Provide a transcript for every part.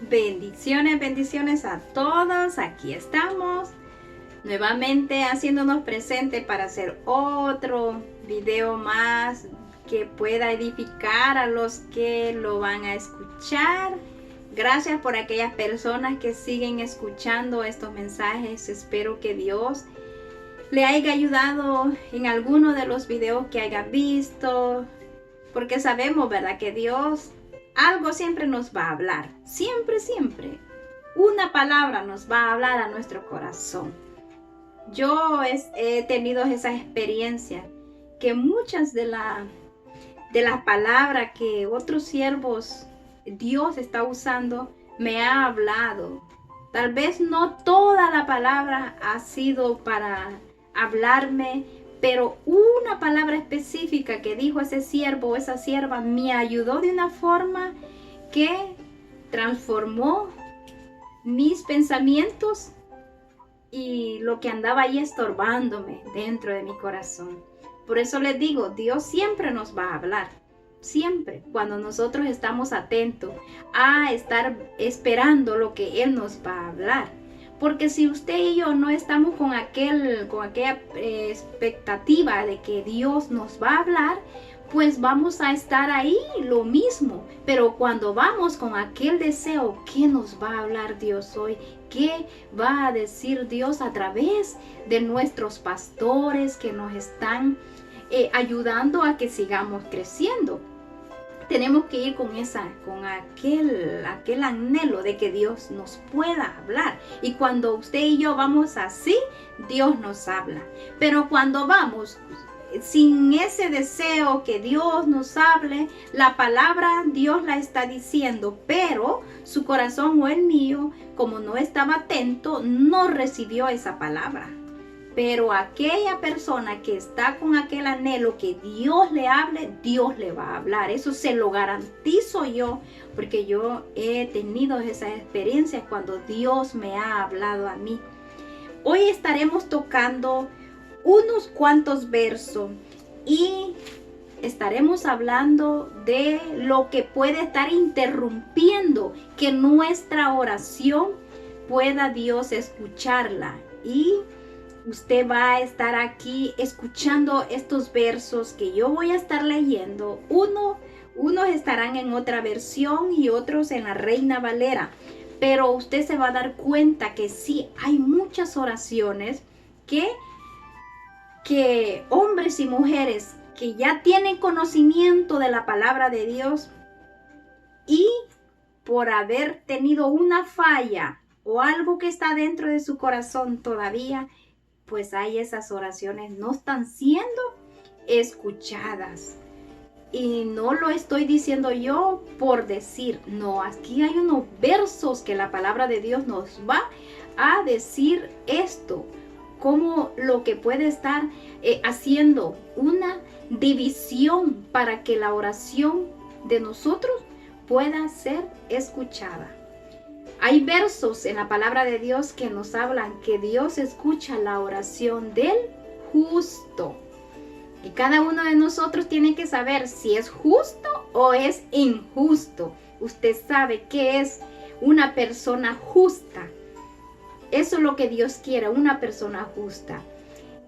Bendiciones, bendiciones a todos. Aquí estamos nuevamente haciéndonos presente para hacer otro video más que pueda edificar a los que lo van a escuchar. Gracias por aquellas personas que siguen escuchando estos mensajes. Espero que Dios le haya ayudado en alguno de los videos que haya visto, porque sabemos, ¿verdad?, que Dios algo siempre nos va a hablar. Siempre, siempre. Una palabra nos va a hablar a nuestro corazón. Yo he tenido esa experiencia que muchas de las palabras que otros siervos Dios está usando me ha hablado. Tal vez no toda la palabra ha sido para hablarme, pero una palabra específica que dijo ese siervo o esa sierva me ayudó de una forma que transformó mis pensamientos y lo que andaba ahí estorbándome dentro de mi corazón. Por eso les digo, Dios siempre nos va a hablar. Siempre, cuando nosotros estamos atentos a estar esperando lo que Él nos va a hablar. Porque si usted y yo no estamos con aquella expectativa de que Dios nos va a hablar, pues vamos a estar ahí lo mismo. Pero cuando vamos con aquel deseo, ¿qué nos va a hablar Dios hoy? ¿Qué va a decir Dios a través de nuestros pastores que nos están ayudando a que sigamos creciendo? Tenemos que ir con aquel anhelo de que Dios nos pueda hablar. Y cuando usted y yo vamos así, Dios nos habla. Pero cuando vamos sin ese deseo que Dios nos hable, la palabra Dios la está diciendo, pero su corazón o el mío, como no estaba atento, no recibió esa palabra. Pero aquella persona que está con aquel anhelo que Dios le hable, Dios le va a hablar. Eso se lo garantizo yo, porque yo he tenido esa experiencia cuando Dios me ha hablado a mí. Hoy estaremos tocando unos cuantos versos y estaremos hablando de lo que puede estar interrumpiendo que nuestra oración pueda Dios escucharla. Y usted va a estar aquí escuchando estos versos que yo voy a estar leyendo. Unos estarán en otra versión y otros en la Reina Valera. Pero usted se va a dar cuenta que sí, hay muchas oraciones que hombres y mujeres que ya tienen conocimiento de la palabra de Dios y por haber tenido una falla o algo que está dentro de su corazón todavía, pues hay esas oraciones no están siendo escuchadas. Y no lo estoy diciendo yo por decir, no, aquí hay unos versos que la palabra de Dios nos va a decir esto, como lo que puede estar haciendo una división para que la oración de nosotros pueda ser escuchada. Hay versos en la palabra de Dios que nos hablan que Dios escucha la oración del justo. Y cada uno de nosotros tiene que saber si es justo o es injusto. Usted sabe qué es una persona justa. Eso es lo que Dios quiere, una persona justa.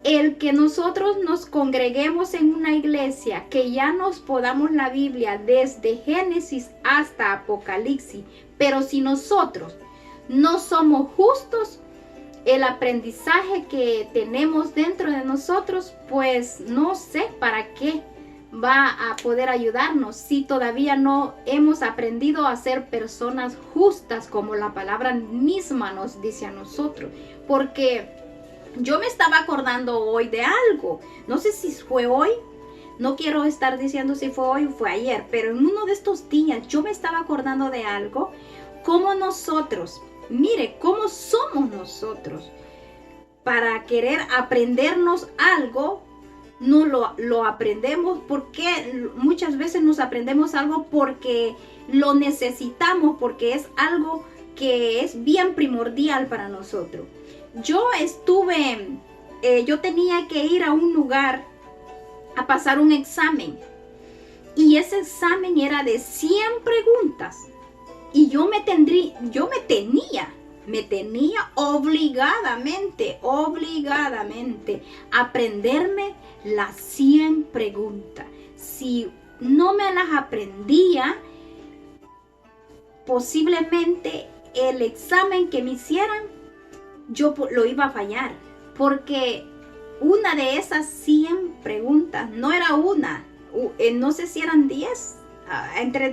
El que nosotros nos congreguemos en una iglesia, que ya nos podamos la Biblia desde Génesis hasta Apocalipsis, pero si nosotros no somos justos, el aprendizaje que tenemos dentro de nosotros, pues no sé para qué va a poder ayudarnos si todavía no hemos aprendido a ser personas justas como la palabra misma nos dice a nosotros. Porque yo me estaba acordando hoy de algo, no sé si fue hoy, no quiero estar diciendo si fue hoy o fue ayer, pero en uno de estos días yo me estaba acordando de algo, como nosotros, mire cómo somos nosotros, para querer aprendernos algo, no lo aprendemos porque muchas veces nos aprendemos algo porque lo necesitamos, porque es algo que es bien primordial para nosotros. Yo tenía que ir a un lugar a pasar un examen y ese examen era de 100 preguntas Y yo me tenía obligadamente a aprenderme las 100 preguntas. Si no me las aprendía, posiblemente el examen que me hicieran, yo lo iba a fallar. Porque una de esas 100 preguntas, no era una, no sé si eran 10, entre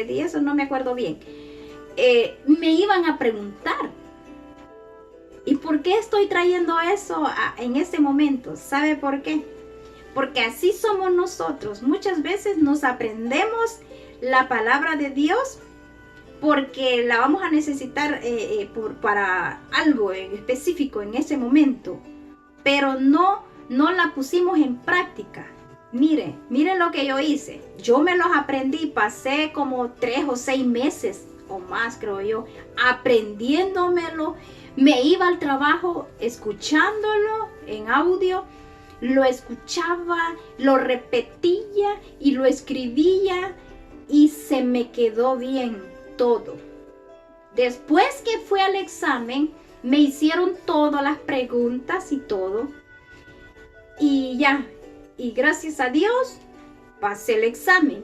10 o no me acuerdo bien, me iban a preguntar. ¿Y por qué estoy trayendo eso en este momento? ¿Sabe por qué? Porque así somos nosotros. Muchas veces nos aprendemos la palabra de Dios porque la vamos a necesitar para algo específico en ese momento, pero no la pusimos en práctica. Mire lo que yo hice. Yo me los aprendí, pasé como 3 o 6 meses o más, creo yo, aprendiéndomelo. Me iba al trabajo escuchándolo en audio, lo escuchaba, lo repetía y lo escribía y se me quedó bien todo. Después que fui al examen, me hicieron todas las preguntas y todo. Y ya, y gracias a Dios, pasé el examen.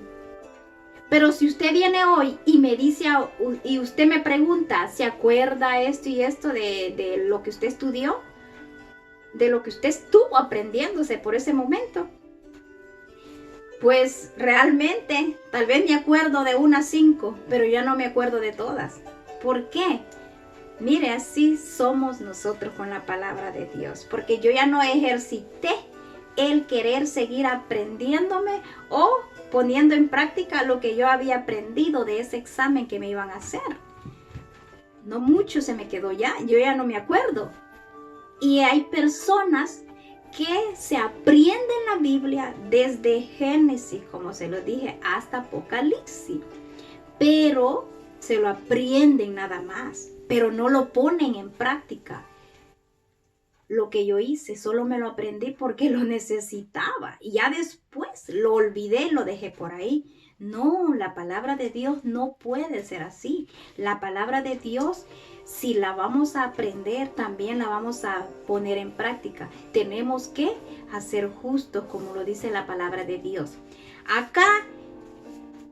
Pero si usted viene hoy y me dice, y usted me pregunta, ¿se acuerda esto y esto de lo que usted estudió? De lo que usted estuvo aprendiéndose por ese momento. Pues realmente, tal vez me acuerdo de unas 5, pero ya no me acuerdo de todas. ¿Por qué? Mire, así somos nosotros con la palabra de Dios. Porque yo ya no ejercité el querer seguir aprendiéndome o poniendo en práctica lo que yo había aprendido de ese examen que me iban a hacer. No mucho se me quedó ya, yo ya no me acuerdo. Y hay personas que se aprenden la Biblia desde Génesis, como se lo dije, hasta Apocalipsis. Pero se lo aprenden nada más, pero no lo ponen en práctica. Lo que yo hice, solo me lo aprendí porque lo necesitaba. Y ya después lo olvidé, lo dejé por ahí. No, la palabra de Dios no puede ser así. La palabra de Dios, si la vamos a aprender, también la vamos a poner en práctica. Tenemos que hacer justos, como lo dice la palabra de Dios. Acá,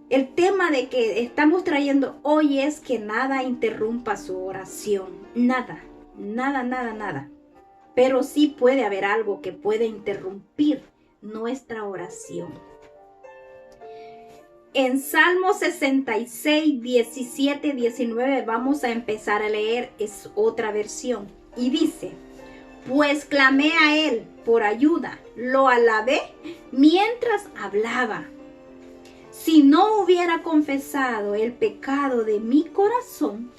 el tema de que estamos trayendo hoy es que nada interrumpa su oración. Nada. Pero sí puede haber algo que puede interrumpir nuestra oración. En Salmo 66, 17, 19 vamos a empezar a leer, es otra versión. Y dice, pues clamé a él por ayuda, lo alabé mientras hablaba. Si no hubiera confesado el pecado de mi corazón,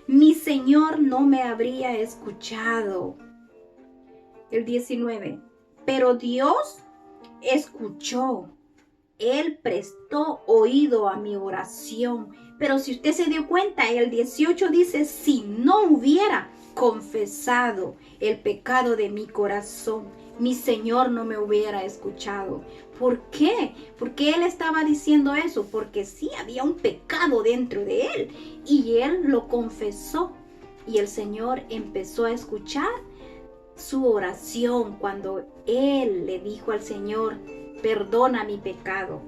mi Señor no me habría escuchado. El 19, pero Dios escuchó. Él prestó oído a mi oración. Pero si usted se dio cuenta, el 18 dice, si no hubiera confesado el pecado de mi corazón, mi Señor no me hubiera escuchado. ¿Por qué? Porque Él estaba diciendo eso, porque sí había un pecado dentro de Él y Él lo confesó y el Señor empezó a escuchar su oración cuando Él le dijo al Señor, perdona mi pecado.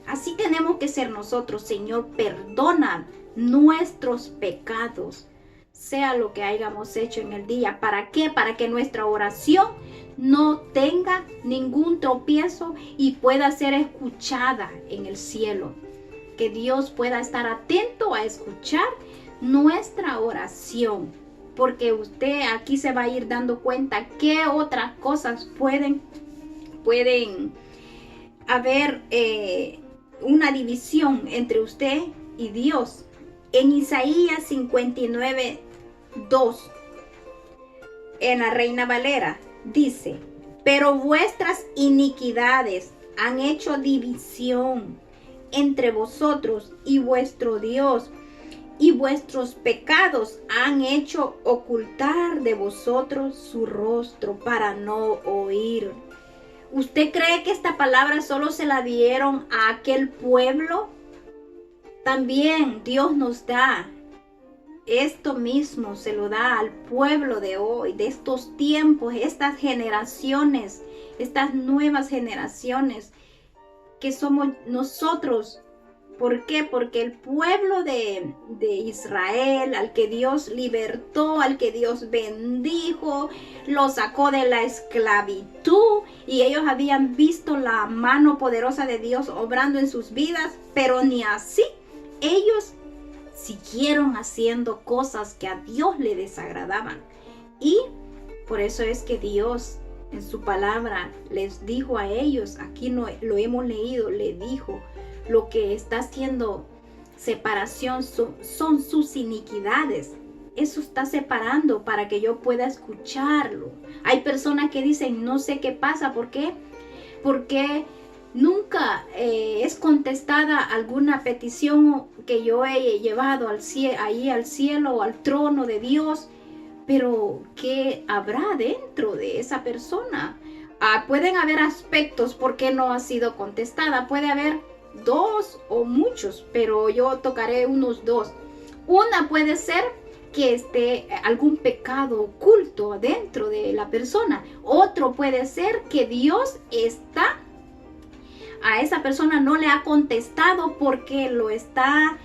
Así tenemos que ser nosotros, Señor, perdona nuestros pecados, sea lo que hayamos hecho en el día. ¿Para qué? Para que nuestra oración no tenga ningún tropiezo y pueda ser escuchada en el cielo. Que Dios pueda estar atento a escuchar nuestra oración. Porque usted aquí se va a ir dando cuenta qué otras cosas pueden haber una división entre usted y Dios. En Isaías 59, 2, en la Reina Valera, dice, pero vuestras iniquidades han hecho división entre vosotros y vuestro Dios, y vuestros pecados han hecho ocultar de vosotros su rostro para no oír. ¿Usted cree que esta palabra solo se la dieron a aquel pueblo También Dios nos da esto mismo, se lo da al pueblo de hoy, de estos tiempos, estas generaciones, estas nuevas generaciones que somos nosotros. ¿Por qué? Porque el pueblo de Israel, al que Dios libertó, al que Dios bendijo, lo sacó de la esclavitud, y ellos habían visto la mano poderosa de Dios obrando en sus vidas, pero ni así ellos siguieron haciendo cosas que a Dios le desagradaban. Y por eso es que Dios en su palabra les dijo a ellos, aquí no, lo hemos leído, le dijo: lo que está haciendo separación son sus iniquidades. Eso está separando para que yo pueda escucharlo. Hay personas que dicen, no sé qué pasa, ¿por qué? Porque nunca es contestada alguna petición que yo he llevado al cielo o al trono de Dios. Pero ¿qué habrá dentro de esa persona? Pueden haber aspectos por qué no ha sido contestada. Puede haber dos o muchos, pero yo tocaré unos dos. Una puede ser que esté algún pecado oculto dentro de la persona. Otro puede ser que Dios a esa persona no le ha contestado porque lo está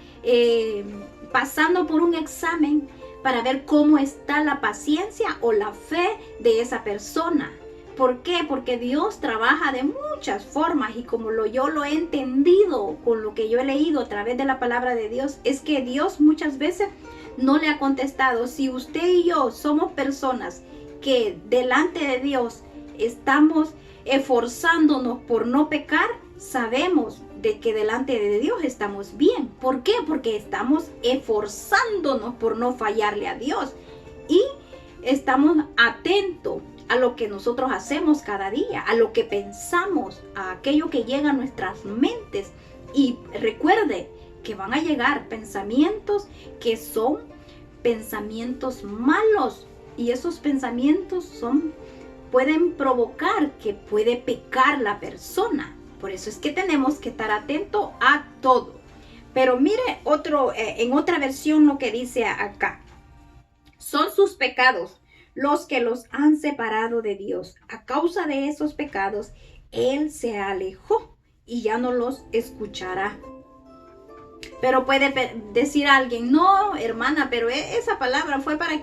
pasando por un examen para ver cómo está la paciencia o la fe de esa persona. ¿Por qué? Porque Dios trabaja de muchas formas, y como yo lo he entendido con lo que yo he leído a través de la palabra de Dios, es que Dios muchas veces no le ha contestado. Si usted y yo somos personas que delante de Dios estamos esforzándonos por no pecar, sabemos de que delante de Dios estamos bien. ¿Por qué? Porque estamos esforzándonos por no fallarle a Dios y estamos atentos a lo que nosotros hacemos cada día, a lo que pensamos, a aquello que llega a nuestras mentes. Y recuerde que van a llegar pensamientos que son pensamientos malos, y esos pensamientos pueden provocar que puede pecar la persona. Por eso es que tenemos que estar atentos a todo. Pero mire en otra versión lo que dice acá: son sus pecados los que los han separado de Dios. A causa de esos pecados, Él se alejó y ya no los escuchará. Pero puede decir alguien, no, hermana, pero esa palabra fue para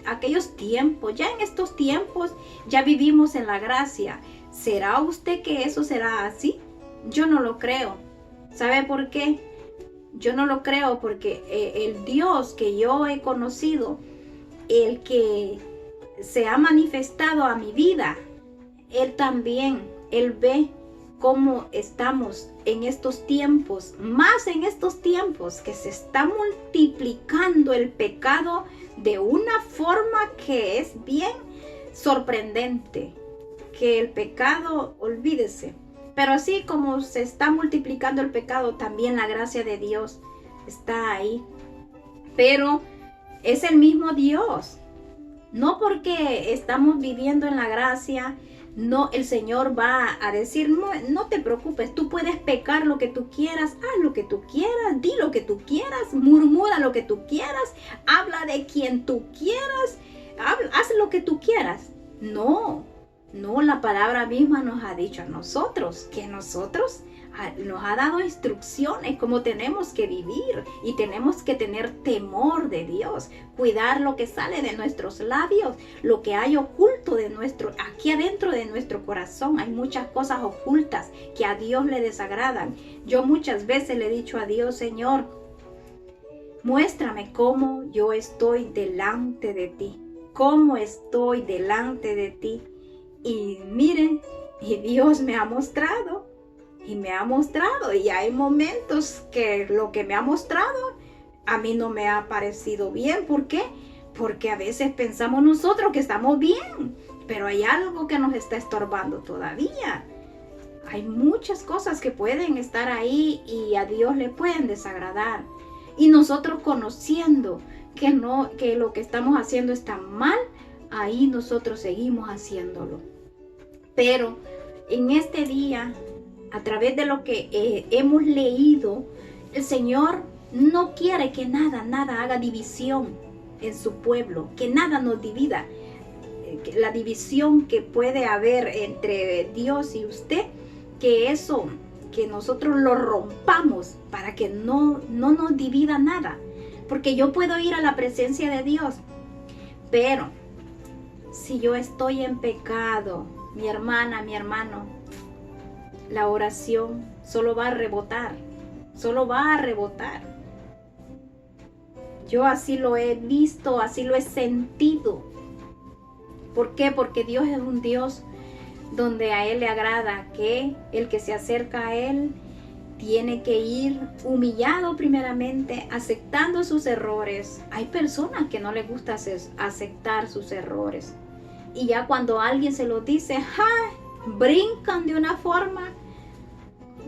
aquellos tiempos. Ya en estos tiempos ya vivimos en la gracia. ¿Será usted que eso será así? Yo no lo creo. ¿Sabe por qué? Yo no lo creo porque el Dios que yo he conocido, el que se ha manifestado a mi vida, Él también, Él ve cómo estamos en estos tiempos, más en estos tiempos que se está multiplicando el pecado de una forma que es bien sorprendente. Que el pecado, olvídese. Pero así como se está multiplicando el pecado, también la gracia de Dios está ahí. Pero es el mismo Dios. No porque estamos viviendo en la gracia, no, el Señor va a decir, no te preocupes, tú puedes pecar lo que tú quieras, haz lo que tú quieras, di lo que tú quieras, murmura lo que tú quieras, habla de quien tú quieras, haz lo que tú quieras. No, la palabra misma nos ha dicho a nosotros que nosotros nos ha dado instrucciones cómo tenemos que vivir, y tenemos que tener temor de Dios, cuidar lo que sale de nuestros labios, lo que hay oculto aquí adentro de nuestro corazón. Hay muchas cosas ocultas que a Dios le desagradan. Yo muchas veces le he dicho a Dios, Señor, muéstrame cómo yo estoy delante de ti, cómo estoy delante de ti. Y miren, y Dios me ha mostrado. Y hay momentos que lo que me ha mostrado a mí no me ha parecido bien. ¿Por qué? Porque a veces pensamos nosotros que estamos bien, pero hay algo que nos está estorbando todavía. Hay muchas cosas que pueden estar ahí y a Dios le pueden desagradar. Y nosotros conociendo que lo que estamos haciendo está mal, ahí nosotros seguimos haciéndolo. Pero en este día, a través de lo que hemos leído, el Señor no quiere que nada haga división en su pueblo, que nada nos divida. La división que puede haber entre Dios y usted, que eso, que nosotros lo rompamos para que no nos divida nada. Porque yo puedo ir a la presencia de Dios, pero si yo estoy en pecado, mi hermana, mi hermano, la oración solo va a rebotar, solo va a rebotar. Yo así lo he visto, así lo he sentido. ¿Por qué? Porque Dios es un Dios donde a Él le agrada que el que se acerca a Él tiene que ir humillado primeramente, aceptando sus errores. Hay personas que no les gusta aceptar sus errores. Y ya cuando alguien se lo dice, brincan de una forma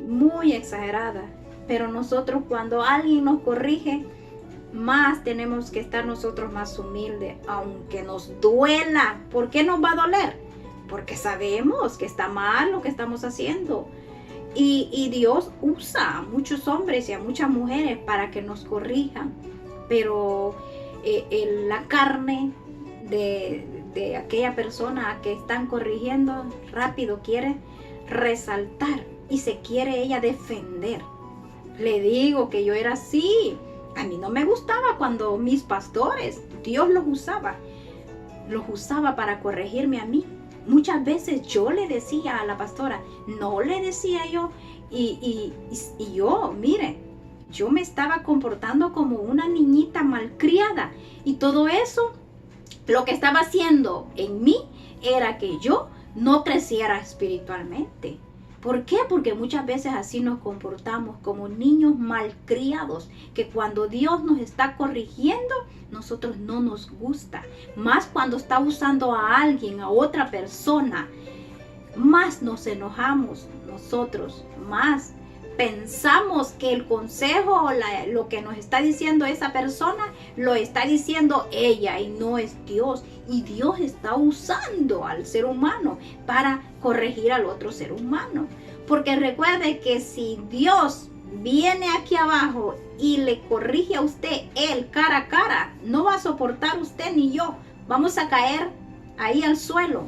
muy exagerada. Pero nosotros, cuando alguien nos corrige, más tenemos que estar nosotros más humildes, aunque nos duela. ¿Por qué nos va a doler? Porque sabemos que está mal lo que estamos haciendo. Y Dios usa a muchos hombres y a muchas mujeres para que nos corrijan. Pero la carne de aquella persona que están corrigiendo rápido quiere resaltar y se quiere ella defender. Le digo que yo era así. A mí no me gustaba cuando mis pastores, Dios los usaba para corregirme a mí. Muchas veces yo le decía a la pastora, no le decía yo, y yo, mire, yo me estaba comportando como una niñita malcriada, y todo eso, lo que estaba haciendo en mí era que yo no creciera espiritualmente. ¿Por qué? Porque muchas veces así nos comportamos como niños malcriados, que cuando Dios nos está corrigiendo, nosotros no nos gusta. Más cuando está usando a alguien, a otra persona, más nos enojamos nosotros, más pensamos que el consejo, lo que nos está diciendo esa persona, lo está diciendo ella y no es Dios. Y Dios está usando al ser humano para corregir al otro ser humano. Porque recuerde que si Dios viene aquí abajo y le corrige a usted, él cara a cara, no va a soportar usted ni yo. Vamos a caer ahí al suelo.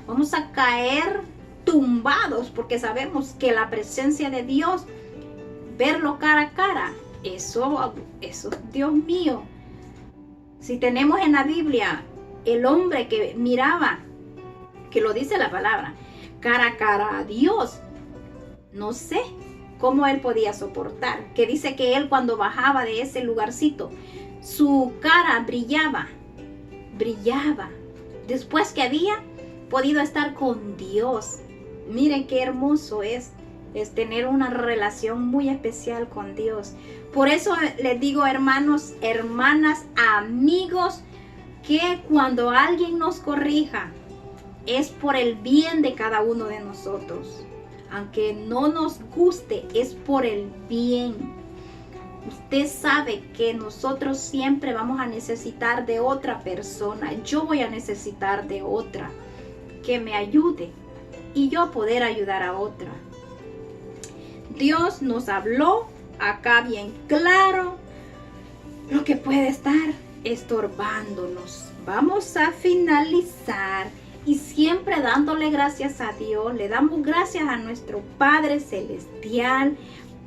Vamos a caer tumbados porque sabemos que la presencia de Dios, verlo cara a cara, eso, Dios mío. Si tenemos en la Biblia el hombre que miraba, que lo dice la palabra, cara a cara a Dios, no sé cómo él podía soportar, que dice que él cuando bajaba de ese lugarcito, su cara brillaba, después que había podido estar con Dios. Miren qué hermoso es tener una relación muy especial con Dios. Por eso les digo, hermanos, hermanas, amigos, que cuando alguien nos corrija, es por el bien de cada uno de nosotros. Aunque no nos guste, es por el bien. Usted sabe que nosotros siempre vamos a necesitar de otra persona. Yo voy a necesitar de otra que me ayude y yo poder ayudar a otra. Dios nos habló acá bien claro lo que puede estar estorbándonos. Vamos a finalizar y siempre dándole gracias a Dios. Le damos gracias a nuestro Padre Celestial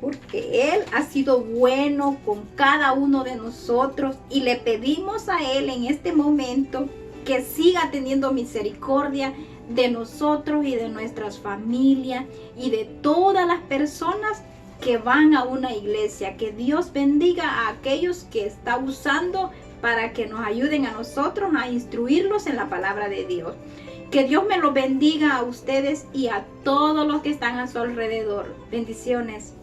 porque Él ha sido bueno con cada uno de nosotros y le pedimos a Él en este momento que siga teniendo misericordia de nosotros y de nuestras familias y de todas las personas que van a una iglesia. Que Dios bendiga a aquellos que está usando para que nos ayuden a nosotros a instruirlos en la palabra de Dios. Que Dios me los bendiga a ustedes y a todos los que están a su alrededor. Bendiciones.